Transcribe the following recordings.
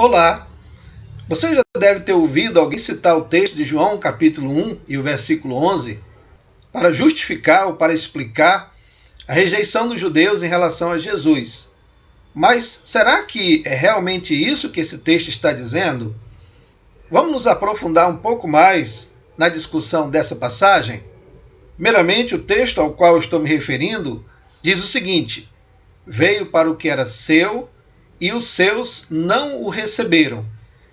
Olá! Você já deve ter ouvido alguém citar o texto de João, capítulo 1 e o versículo 11, para justificar ou para explicar a rejeição dos judeus em relação a Jesus. Mas será que é realmente isso que esse texto está dizendo? Vamos nos aprofundar um pouco mais na discussão dessa passagem? Primeiramente, o texto ao qual estou me referindo diz o seguinte: veio para o que era seu e os seus não o receberam.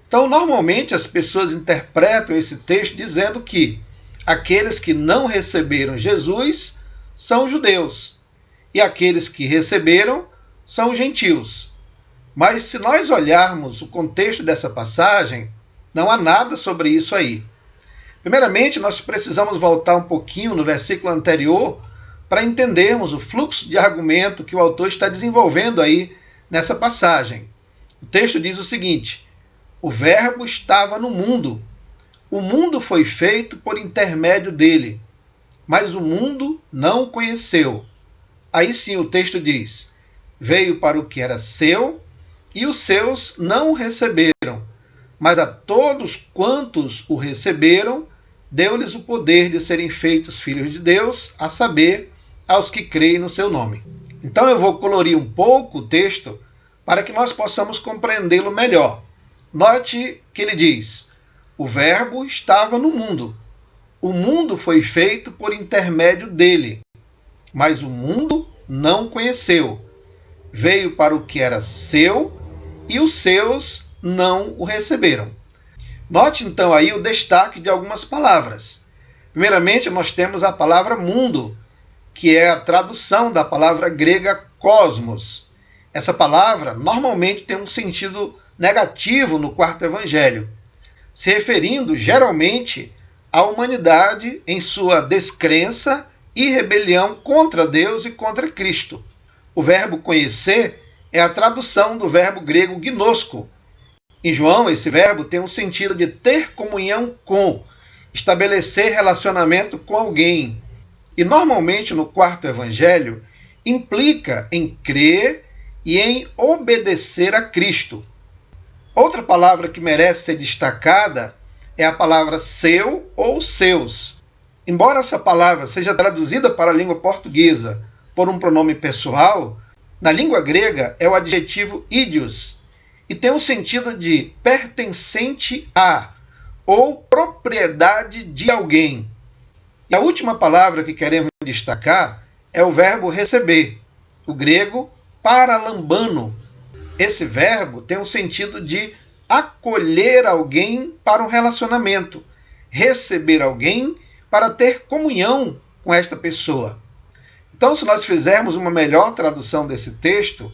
Então, normalmente as pessoas interpretam esse texto dizendo que aqueles que não receberam Jesus são judeus e aqueles que receberam são gentios. Mas se nós olharmos o contexto dessa passagem, não há nada sobre isso aí. Primeiramente, nós precisamos voltar um pouquinho no versículo anterior para entendermos o fluxo de argumento que o autor está desenvolvendo aí nessa passagem. O texto diz o seguinte: o Verbo estava no mundo. O mundo foi feito por intermédio dele, mas o mundo não o conheceu. Aí sim o texto diz: veio para o que era seu e os seus não o receberam, mas a todos quantos o receberam, deu-lhes o poder de serem feitos filhos de Deus, a saber, aos que creem no seu nome. Então eu vou colorir um pouco o texto para que nós possamos compreendê-lo melhor. Note que ele diz: o Verbo estava no mundo. O mundo foi feito por intermédio dele, mas o mundo não o conheceu. Veio para o que era seu e os seus não o receberam. Note então aí o destaque de algumas palavras. Primeiramente, nós temos a palavra mundo, que é a tradução da palavra grega cosmos. Essa palavra normalmente tem um sentido negativo no quarto evangelho, se referindo geralmente à humanidade em sua descrença e rebelião contra Deus e contra Cristo. O verbo conhecer é a tradução do verbo grego gnosko. Em João, esse verbo tem um sentido de ter comunhão com, estabelecer relacionamento com alguém. E normalmente no quarto evangelho implica em crer e em obedecer a Cristo. Outra palavra que merece ser destacada é a palavra seu ou seus. Embora essa palavra seja traduzida para a língua portuguesa por um pronome pessoal, na língua grega é o adjetivo idios e tem o sentido de pertencente a ou propriedade de alguém. E a última palavra que queremos destacar é o verbo receber, o grego paralambano. Esse verbo tem o sentido de acolher alguém para um relacionamento, receber alguém para ter comunhão com esta pessoa. Então, se nós fizermos uma melhor tradução desse texto,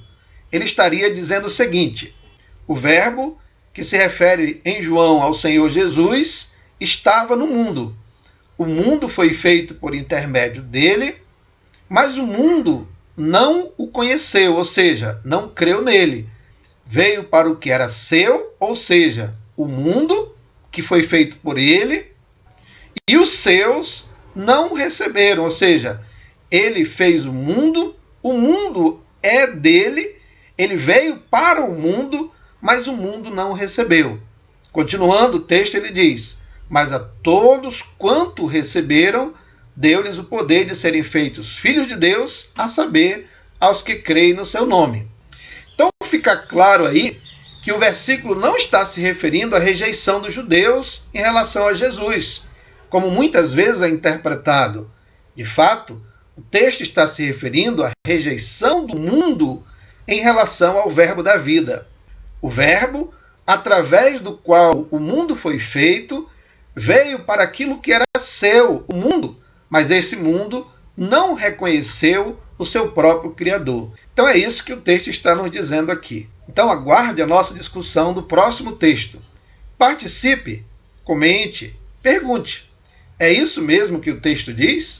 ele estaria dizendo o seguinte: o verbo, que se refere em João ao Senhor Jesus, estava no mundo. O mundo foi feito por intermédio dele, mas o mundo não o conheceu, ou seja, não creu nele. Veio para o que era seu, ou seja, o mundo, que foi feito por ele, e os seus não o receberam, ou seja, ele fez o mundo é dele, ele veio para o mundo, mas o mundo não o recebeu. Continuando o texto, ele diz: mas a todos quanto receberam, deu-lhes o poder de serem feitos filhos de Deus, a saber, aos que creem no seu nome. Então fica claro aí que o versículo não está se referindo à rejeição dos judeus em relação a Jesus, como muitas vezes é interpretado. De fato, o texto está se referindo à rejeição do mundo em relação ao Verbo da vida. O Verbo, através do qual o mundo foi feito, veio para aquilo que era seu, o mundo, mas esse mundo não reconheceu o seu próprio Criador. Então é isso que o texto está nos dizendo aqui. Então aguarde a nossa discussão do próximo texto. Participe, comente, pergunte. É isso mesmo que o texto diz?